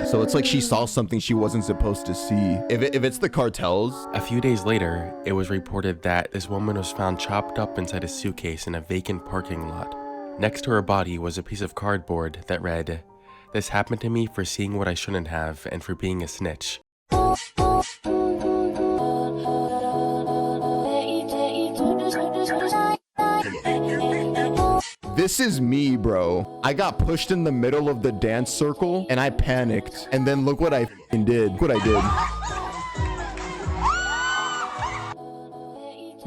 So it's like she saw something she wasn't supposed to see. If it's the cartels. A few days later, it was reported that this woman was found chopped up inside a suitcase in a vacant parking lot. Next to her body was a piece of cardboard that read, "This happened to me for seeing what I shouldn't have and for being a snitch." This is me, bro. I got pushed in the middle of the dance circle and I panicked. And then look what I did. Look what I did.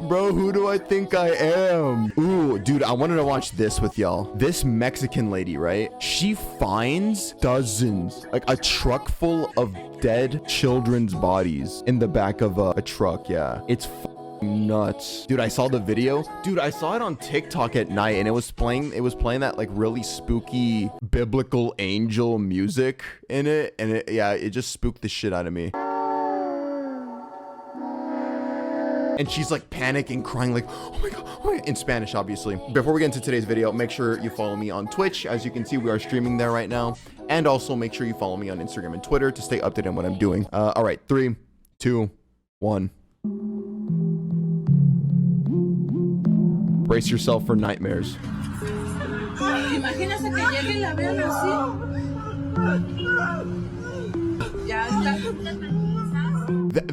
Bro, who do I think I am? Ooh, dude, I wanted to watch this with y'all. This Mexican lady, right? She finds dozens, like a truck full of dead children's bodies in the back of a truck. Yeah, it's nuts. Dude, I saw the video. Dude, I saw it on TikTok at night and it was playing that like really spooky biblical angel music in it. And it just spooked the shit out of me. And she's like panicking, crying like, oh my God, in Spanish, obviously. Before we get into today's video, make sure you follow me on Twitch. As you can see, we are streaming there right now. And also make sure you follow me on Instagram and Twitter to stay updated on what I'm doing. All right, 3, 2, 1. Brace yourself for nightmares.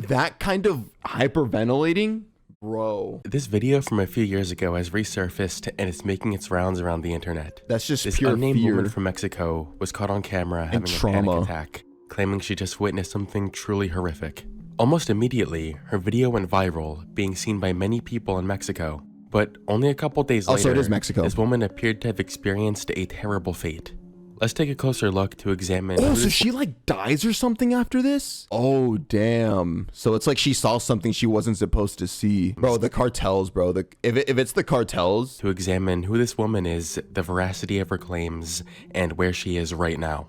That kind of hyperventilating, bro. This video from a few years ago has resurfaced and it's making its rounds around the internet. That's just this pure unnamed fear. Woman from Mexico was caught on camera having a panic attack, claiming she just witnessed something truly horrific. Almost immediately, her video went viral, being seen by many people in Mexico. But only a couple days later, it is Mexico. This woman appeared to have experienced a terrible fate. Let's take a closer look to examine. Oh, so she like dies or something after this? Oh, damn. So it's like she saw something she wasn't supposed to see. Bro, the cartels, bro. If it's the cartels. To examine who this woman is, the veracity of her claims, and where she is right now.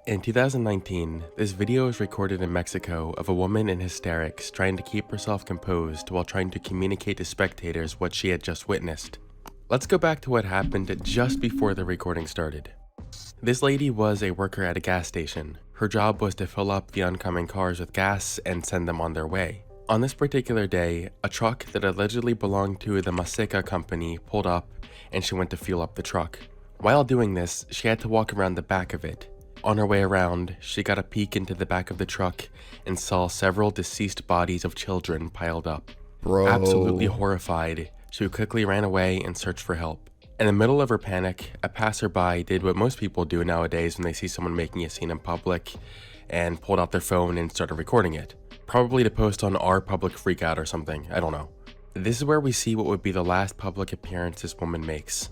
In 2019, this video was recorded in Mexico of a woman in hysterics trying to keep herself composed while trying to communicate to spectators what she had just witnessed. Let's go back to what happened just before the recording started. This lady was a worker at a gas station. Her job was to fill up the oncoming cars with gas and send them on their way. On this particular day, a truck that allegedly belonged to the Maseca company pulled up and she went to fuel up the truck. While doing this, she had to walk around the back of it. On her way around, she got a peek into the back of the truck and saw several deceased bodies of children piled up. Bro. Absolutely horrified, she quickly ran away and searched for help. In the middle of her panic, a passerby did what most people do nowadays when they see someone making a scene in public and pulled out their phone and started recording it. Probably to post on our public freakout or something, I don't know. This is where we see what would be the last public appearance this woman makes.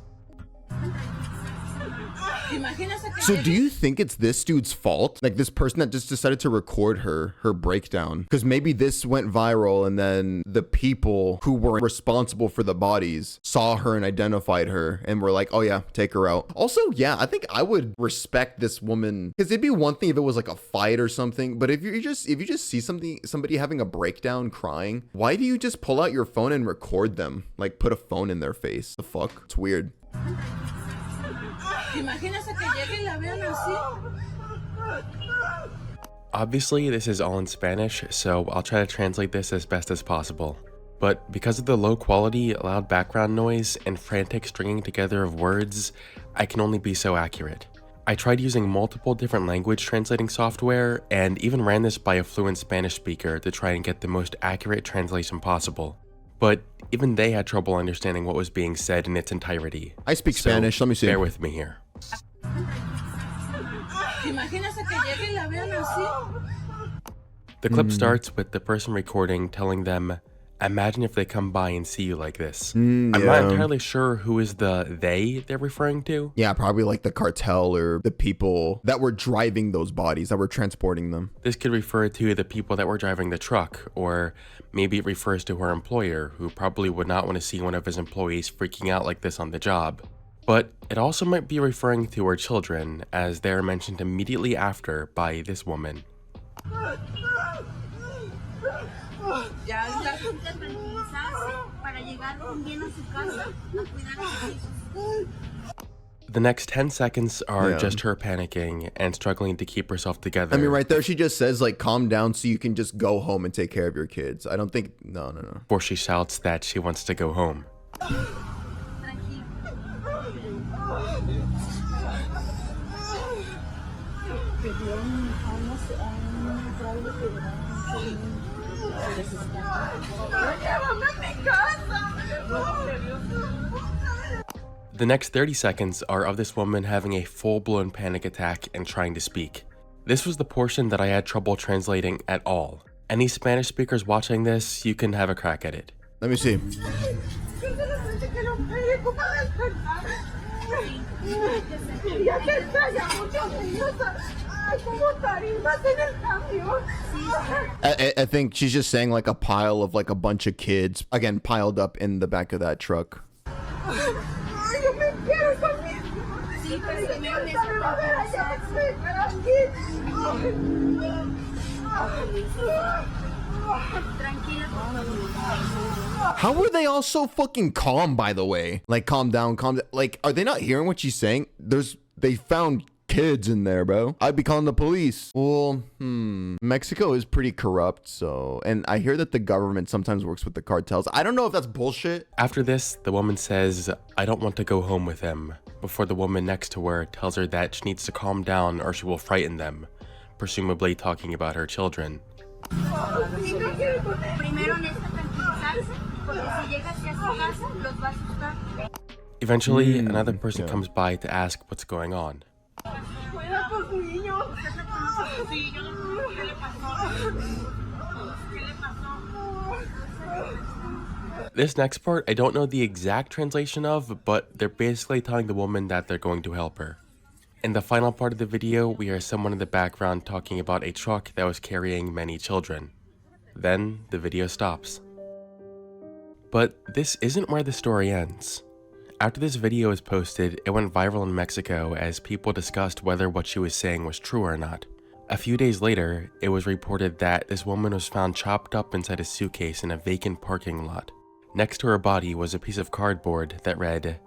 So do you think it's this dude's fault? Like this person that just decided to record her breakdown? Because maybe this went viral and then the people who were responsible for the bodies saw her and identified her and were like, oh yeah, take her out. Also, yeah, I think I would respect this woman, because it'd be one thing if it was like a fight or something, but if you just see somebody having a breakdown crying, why do you just pull out your phone and record them? Like put a phone in their face. The fuck? It's weird. Obviously, this is all in Spanish, so I'll try to translate this as best as possible. But because of the low quality, loud background noise, and frantic stringing together of words, I can only be so accurate. I tried using multiple different language translating software, and even ran this by a fluent Spanish speaker to try and get the most accurate translation possible. But even they had trouble understanding what was being said in its entirety. I speak Spanish, let me see. Bear with me here. The clip starts with the person recording telling them, imagine if they come by and see you like this. I'm not entirely sure who is the they they're referring to. Yeah, probably like the cartel or the people that were driving those bodies, that were transporting them. This could refer to the people that were driving the truck, or maybe it refers to her employer, who probably would not want to see one of his employees freaking out like this on the job. But it also might be referring to her children, as they are mentioned immediately after by this woman. The next 10 seconds are Yeah. just her panicking and struggling to keep herself together. I mean, right there, she just says, like, calm down so you can just go home and take care of your kids. I don't think, no. before she shouts that she wants to go home. The next 30 seconds are of this woman having a full-blown panic attack and trying to speak. This was the portion that I had trouble translating at all. Any Spanish speakers watching this, you can have a crack at it. Let me see. I think she's just saying like a pile of like a bunch of kids, again, piled up in the back of that truck. How were they all so fucking calm, by the way? Like, calm down, calm down. Like, are they not hearing what she's saying? They found kids in there, bro. I'd be calling the police. Well, Mexico is pretty corrupt, so, and I hear that the government sometimes works with the cartels. I don't know if that's bullshit. After this, the woman says, "I don't want to go home with him," before the woman next to her tells her that she needs to calm down or she will frighten them, presumably talking about her children. Eventually, another person comes by to ask what's going on. This next part, I don't know the exact translation of, but they're basically telling the woman that they're going to help her. In the final part of the video, we hear someone in the background talking about a truck that was carrying many children. Then, the video stops. But this isn't where the story ends. After this video was posted, it went viral in Mexico as people discussed whether what she was saying was true or not. A few days later, it was reported that this woman was found chopped up inside a suitcase in a vacant parking lot. Next to her body was a piece of cardboard that read,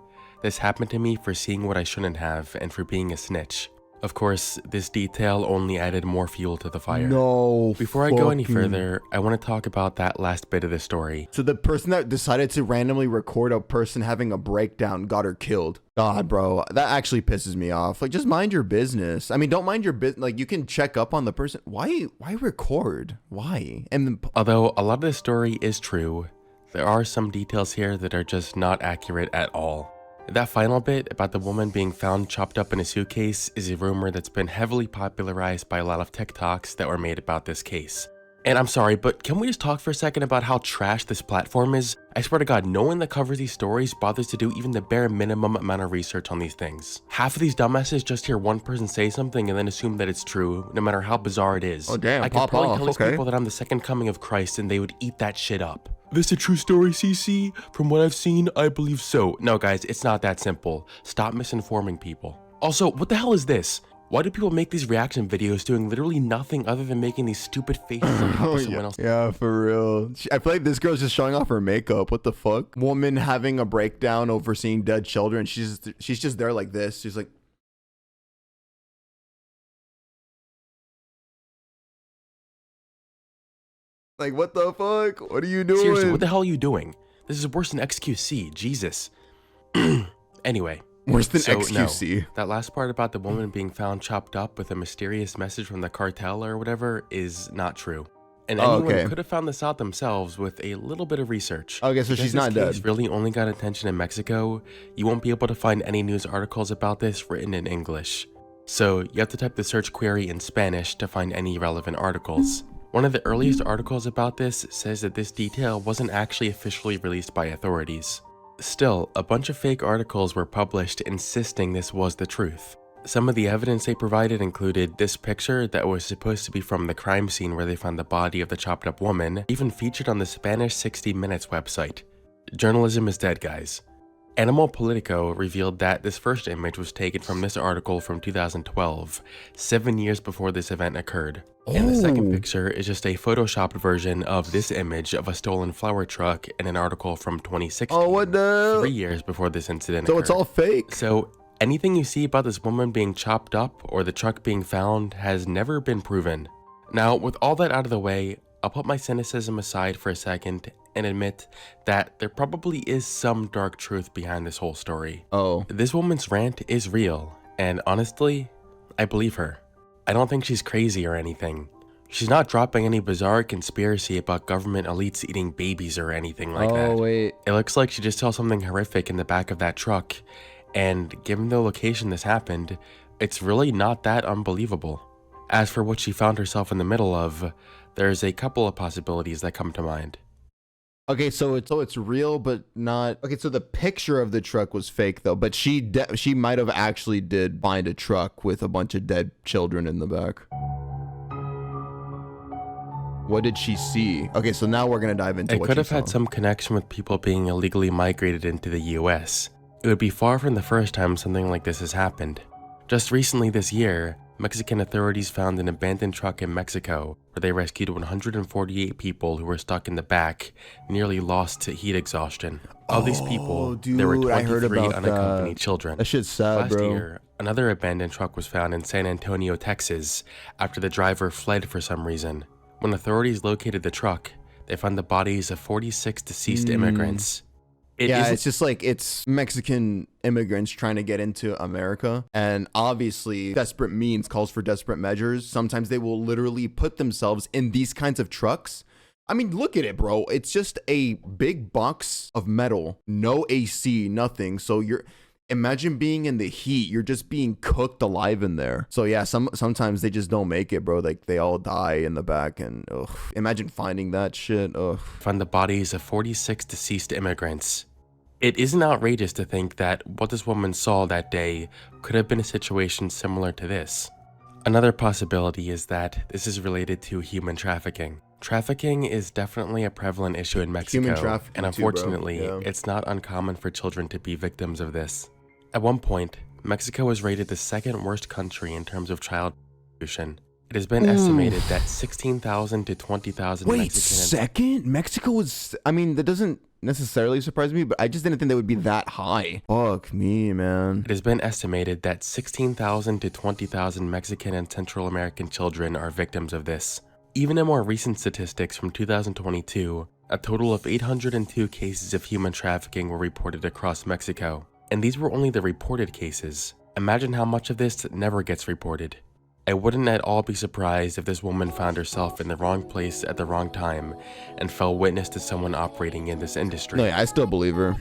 "This happened to me for seeing what I shouldn't have and for being a snitch." Of course, this detail only added more fuel to the fire. No. Before I go any further, I want to talk about that last bit of the story. So the person that decided to randomly record a person having a breakdown got her killed. God, bro, that actually pisses me off. Like, just mind your business. I mean, don't mind your business. Like, you can check up on the person. Why record? Why? And although a lot of the story is true, there are some details here that are just not accurate at all. That final bit about the woman being found chopped up in a suitcase is a rumor that's been heavily popularized by a lot of TikToks that were made about this case. And I'm sorry, but can we just talk for a second about how trash this platform is? I swear to God, no one that covers these stories bothers to do even the bare minimum amount of research on these things. Half of these dumbasses just hear one person say something and then assume that it's true, no matter how bizarre it is. Oh damn, I could probably tell these people that I'm the second coming of Christ and they would eat that shit up. This a true story, CC? From what I've seen, I believe so. No guys, it's not that simple. Stop misinforming people. Also, what the hell is this? Why do people make these reaction videos doing literally nothing other than making these stupid faces on top of someone else? Yeah, for real. I feel like this girl's just showing off her makeup. What the fuck? Woman having a breakdown over seeing dead children. She's just there like this. She's like, what the fuck? What are you doing? Seriously, what the hell are you doing? This is worse than XQC. Jesus. Anyway. Worse than so, XQC. No, that last part about the woman being found chopped up with a mysterious message from the cartel or whatever is not true. And anyone could have found this out themselves with a little bit of research. Okay, so she's not dead. This case really only got attention in Mexico. You won't be able to find any news articles about this written in English. So you have to type the search query in Spanish to find any relevant articles. One of the earliest articles about this says that this detail wasn't actually officially released by authorities. Still, a bunch of fake articles were published insisting this was the truth. Some of the evidence they provided included this picture that was supposed to be from the crime scene where they found the body of the chopped up woman, even featured on the Spanish 60 Minutes website. Journalism is dead, guys. Animal Politico revealed that this first image was taken from this article from 2012, 7 years before this event occurred. And the second picture is just a photoshopped version of this image of a stolen flower truck in an article from 2016, Oh, what the? 3 years before this incident occurred. So it's all fake. So anything you see about this woman being chopped up or the truck being found has never been proven. Now, with all that out of the way, I'll put my cynicism aside for a second and admit that there probably is some dark truth behind this whole story. Oh. This woman's rant is real, and honestly, I believe her. I don't think she's crazy or anything. She's not dropping any bizarre conspiracy about government elites eating babies or anything like that. Oh, wait. It looks like she just saw something horrific in the back of that truck, and given the location this happened, it's really not that unbelievable. As for what she found herself in the middle of, there's a couple of possibilities that come to mind. Okay, so it's real, but not. Okay, so the picture of the truck was fake though, but she might have actually did find a truck with a bunch of dead children in the back. What did she see? Okay, so now we're gonna dive into. It could have had some connection with people being illegally migrated into the US. It would be far from the first time something like this has happened. Just recently this year, Mexican authorities found an abandoned truck in Mexico where they rescued 148 people who were stuck in the back, nearly lost to heat exhaustion. Of these people, there were 23 unaccompanied children. That shit's sad, bro. Last year, another abandoned truck was found in San Antonio, Texas, after the driver fled for some reason. When authorities located the truck, they found the bodies of 46 deceased immigrants. It's just like it's Mexican immigrants trying to get into America, and obviously desperate means calls for desperate measures. Sometimes they will literally put themselves in these kinds of trucks. I mean, look at it, bro. It's just a big box of metal, no AC, nothing. So imagine being in the heat. You're just being cooked alive in there. So yeah, sometimes they just don't make it, bro. Like they all die in the back, and imagine finding that shit. Found the bodies of 46 deceased immigrants. It isn't outrageous to think that what this woman saw that day could have been a situation similar to this. Another possibility is that this is related to human trafficking. Trafficking is definitely a prevalent issue in Mexico, and unfortunately, it's not uncommon for children to be victims of this. At one point, Mexico was rated the second worst country in terms of child prostitution. It has been estimated that 16,000 to 20,000 Wait, Mexicans... second? Mexico was... I mean, that doesn't necessarily surprise me, but I just didn't think that would be that high. Fuck me, man. It has been estimated that 16,000 to 20,000 Mexican and Central American children are victims of this. Even in more recent statistics from 2022, a total of 802 cases of human trafficking were reported across Mexico. And these were only the reported cases. Imagine how much of this never gets reported. I wouldn't at all be surprised if this woman found herself in the wrong place at the wrong time and fell witness to someone operating in this industry. No, yeah, I still believe her.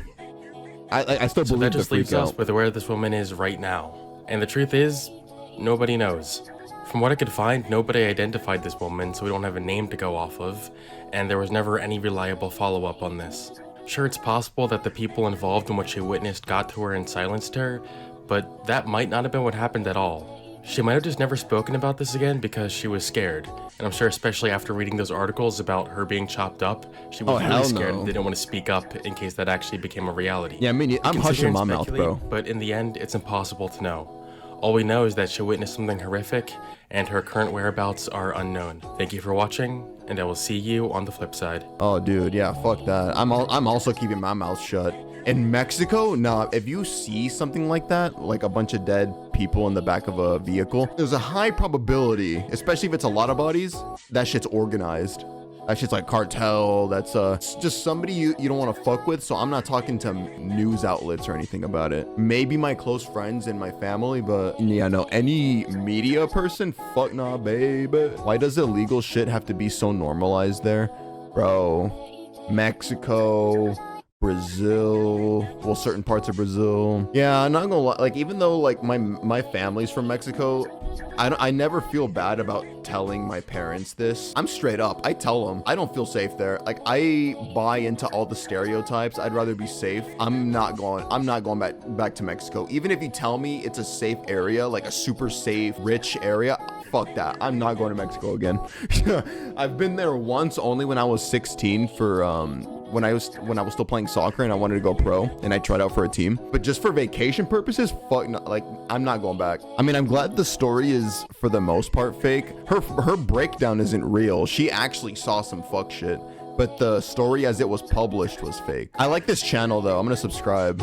I still believe that just leaves us with where this woman is right now. And the truth is, nobody knows. From what I could find, nobody identified this woman, so we don't have a name to go off of, and there was never any reliable follow-up on this. Sure, it's possible that the people involved in what she witnessed got to her and silenced her, but that might not have been what happened at all. She might have just never spoken about this again because she was scared. And I'm sure especially after reading those articles about her being chopped up, she was really scared and didn't want to speak up in case that actually became a reality. Yeah, I mean, I'm hushing my mouth, bro. But in the end, it's impossible to know. All we know is that she witnessed something horrific, and her current whereabouts are unknown. Thank you for watching, and I will see you on the flip side. Oh, dude, yeah, fuck that. I'm also keeping my mouth shut. In Mexico, nah, if you see something like that, like a bunch of dead people in the back of a vehicle, there's a high probability, especially if it's a lot of bodies, that shit's organized. That shit's like cartel. That's just somebody you don't want to fuck with. So I'm not talking to news outlets or anything about it. Maybe my close friends and my family, but yeah, no, any media person, fuck nah, baby. Why does illegal shit have to be so normalized there? Bro, Mexico, Brazil, well, certain parts of Brazil. Yeah, I'm not gonna lie, like, even though like my family's from Mexico, I never feel bad about telling my parents this. I'm straight up. I tell them I don't feel safe there. Like, I buy into all the stereotypes. I'd rather be safe. I'm not going back to Mexico. Even if you tell me it's a safe area, like a super safe, rich area, fuck that. I'm not going to Mexico again. I've been there once, only when I was 16 for when I was still playing soccer and I wanted to go pro and I tried out for a team. But just for vacation purposes, fuck no, like I'm not going back. I mean, I'm glad the story is for the most part fake. Her breakdown isn't real. She actually saw some fuck shit. But the story as it was published was fake. I like this channel though. I'm gonna subscribe.